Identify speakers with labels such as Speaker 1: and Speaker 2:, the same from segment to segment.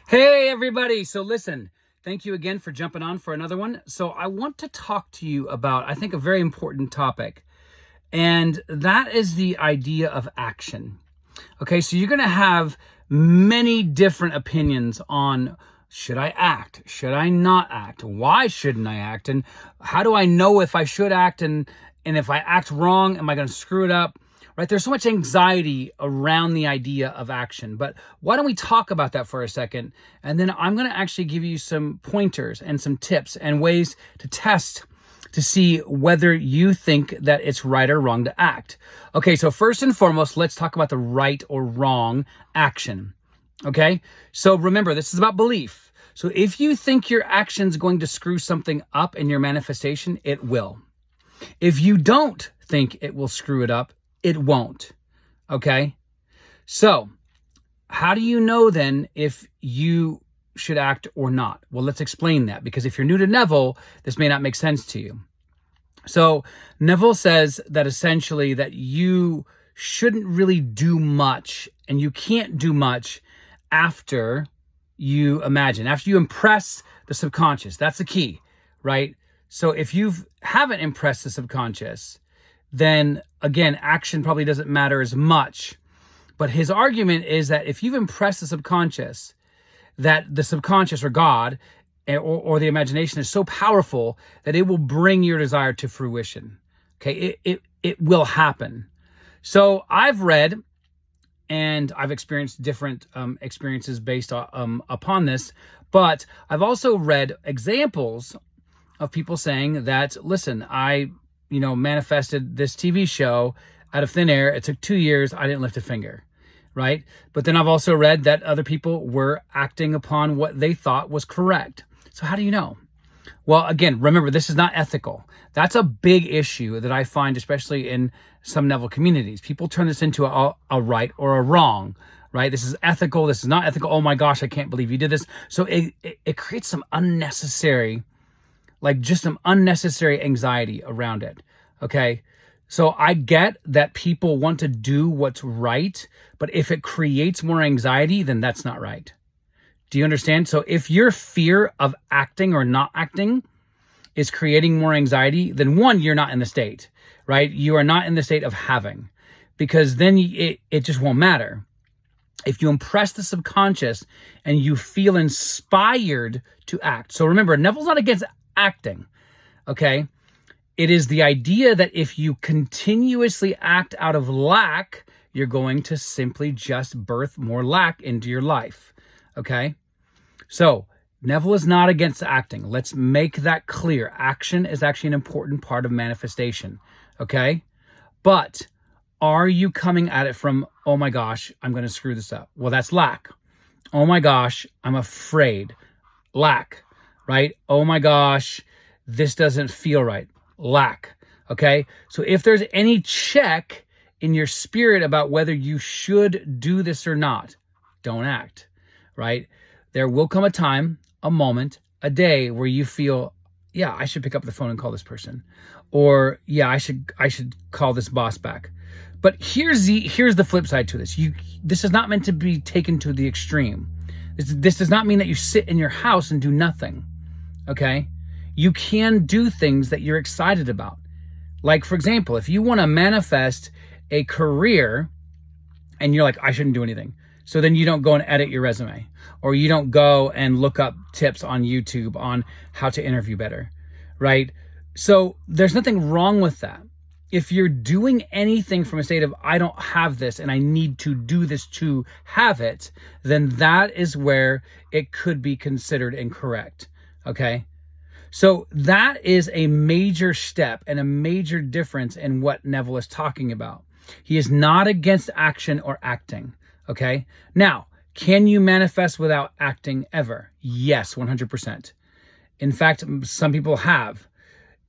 Speaker 1: Hey, everybody. So listen, thank you again for jumping on for another one. So I want to talk to you about, I think, a very important topic, and that is the idea of action. Okay, so you're going to have many different opinions on, should I act? Should I not act? Why shouldn't I act? And how do I know if I should act? And if I act wrong, am I going to screw it up? Right? There's so much anxiety around the idea of action. But why don't we talk about that for a second? And then I'm going to actually give you some pointers and some tips and ways to test to see whether you think that it's right or wrong to act. Okay, so first and foremost, let's talk about the right or wrong action. Okay, so remember, this is about belief. So if you think your action's going to screw something up in your manifestation, it will. If you don't think it will screw it up, it won't. Okay, so how do you know then if you should act or not? Well, let's explain that, because if you're new to Neville, this may not make sense to you. So Neville says that essentially that you shouldn't really do much, and you can't do much after you imagine, after you impress the subconscious. That's the key, right? So if you haven't impressed the subconscious, then again, action probably doesn't matter as much. But his argument is that if you've impressed the subconscious, that the subconscious or God or the imagination is so powerful that it will bring your desire to fruition. Okay, it will happen. So I've read and I've experienced different experiences based upon this, but I've also read examples of people saying that, listen, I manifested this TV show out of thin air. It took 2 years. I didn't lift a finger, right? But then I've also read that other people were acting upon what they thought was correct. So how do you know? Well, again, remember, this is not ethical. That's a big issue that I find, especially in some Neville communities. People turn this into a right or a wrong, right? This is ethical. This is not ethical. Oh my gosh, I can't believe you did this. So it creates some unnecessary anxiety around it. Okay. So I get that people want to do what's right, but if it creates more anxiety, then that's not right. Do you understand? So if your fear of acting or not acting is creating more anxiety, then one, you're not in the state, right? You are not in the state of having, because then it just won't matter. If you impress the subconscious and you feel inspired to act. So remember, Neville's not against acting, okay? It is the idea that if you continuously act out of lack, you're going to simply just birth more lack into your life, okay? So Neville is not against acting. Let's make that clear. Action is actually an important part of manifestation, okay? But are you coming at it from, oh my gosh, I'm going to screw this up? Well, that's lack. Oh my gosh, I'm afraid. Lack. Right? Oh my gosh, this doesn't feel right. Lack. Okay? So if there's any check in your spirit about whether you should do this or not, don't act. Right? There will come a time, a moment, a day where you feel, yeah, I should pick up the phone and call this person. Or yeah, I should call this boss back. But here's the flip side to this. This is not meant to be taken to the extreme. This does not mean that you sit in your house and do nothing. Okay, you can do things that you're excited about. Like, for example, if you want to manifest a career and you're like, I shouldn't do anything. So then you don't go and edit your resume, or you don't go and look up tips on YouTube on how to interview better, right? So there's nothing wrong with that. If you're doing anything from a state of, I don't have this and I need to do this to have it, then that is where it could be considered incorrect. Okay, so that is a major step and a major difference in what Neville is talking about. He is not against action or acting. Okay, now, can you manifest without acting ever? Yes, 100%. In fact, some people have.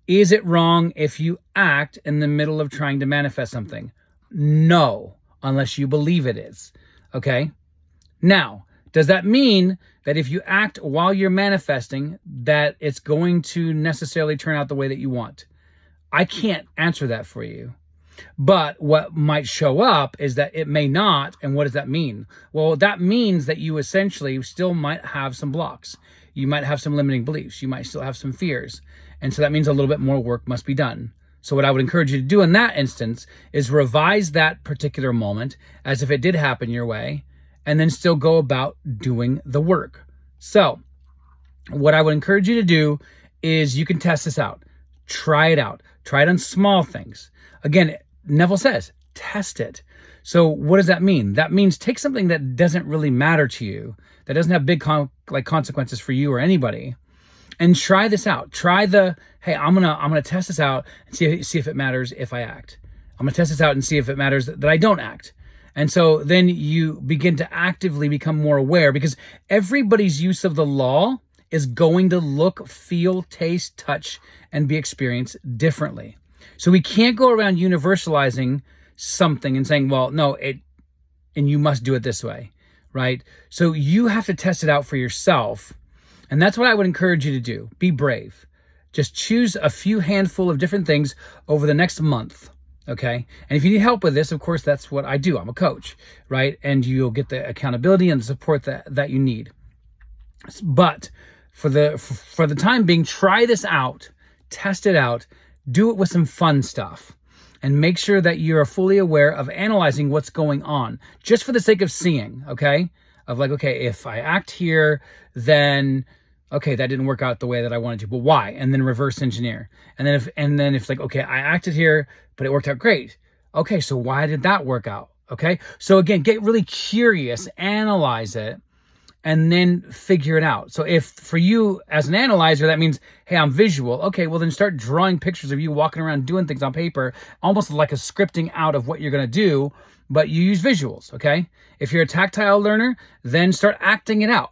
Speaker 1: Is it wrong if you act in the middle of trying to manifest something? No, unless you believe it is. Okay, now, does that mean that if you act while you're manifesting, that it's going to necessarily turn out the way that you want? I can't answer that for you. But what might show up is that it may not. And what does that mean? Well, that means that you essentially still might have some blocks. You might have some limiting beliefs. You might still have some fears. And so that means a little bit more work must be done. So what I would encourage you to do in that instance is revise that particular moment as if it did happen your way, and then still go about doing the work. So what I would encourage you to do is you can test this out. Try it out. Try it on small things. Again, Neville says, test it. So what does that mean? That means take something that doesn't really matter to you, that doesn't have big consequences for you or anybody, and try this out. Try hey, I'm gonna test this out and see if it matters if I act. I'm gonna test this out and see if it matters that I don't act. And so then you begin to actively become more aware, because everybody's use of the law is going to look, feel, taste, touch, and be experienced differently. So we can't go around universalizing something and saying, well, no, and you must do it this way, right? So you have to test it out for yourself. And that's what I would encourage you to do. Be brave. Just choose a few handful of different things over the next month, okay? And if you need help with this, of course, that's what I do. I'm a coach, right? And you'll get the accountability and the support that you need. But for the time being, try this out, test it out, do it with some fun stuff, and make sure that you're fully aware of analyzing what's going on, just for the sake of seeing, okay? Of like, okay, if I act here, then okay, that didn't work out the way that I wanted to, but why? And then reverse engineer. And then if like, okay, I acted here, but it worked out great. Okay, so why did that work out? Okay, so again, get really curious, analyze it, and then figure it out. So if for you as an analyzer, that means, hey, I'm visual. Okay, well then start drawing pictures of you walking around doing things on paper, almost like a scripting out of what you're gonna do, but you use visuals, okay? If you're a tactile learner, then start acting it out,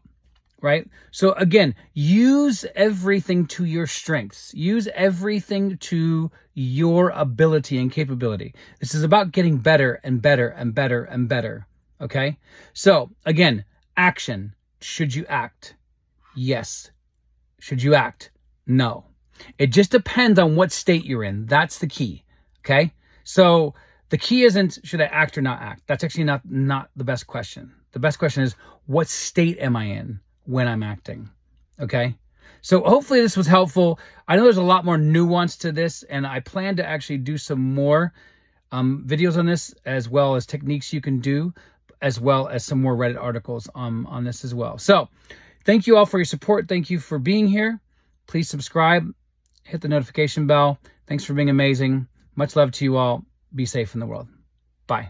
Speaker 1: right? So again, use everything to your strengths. Use everything to your ability and capability. This is about getting better and better and better and better, okay? So again, action. Should you act? Yes. Should you act? No. It just depends on what state you're in. That's the key, okay? So the key isn't should I act or not act. That's actually not the best question. The best question is, what state am I in when I'm acting? Okay? So hopefully this was helpful. I know there's a lot more nuance to this, and I plan to actually do some more videos on this, as well as techniques you can do, as well as some more Reddit articles on this as well. So thank you all for your support. Thank you for being here. Please subscribe, hit the notification bell. Thanks for being amazing. Much love to you all. Be safe in the world. Bye.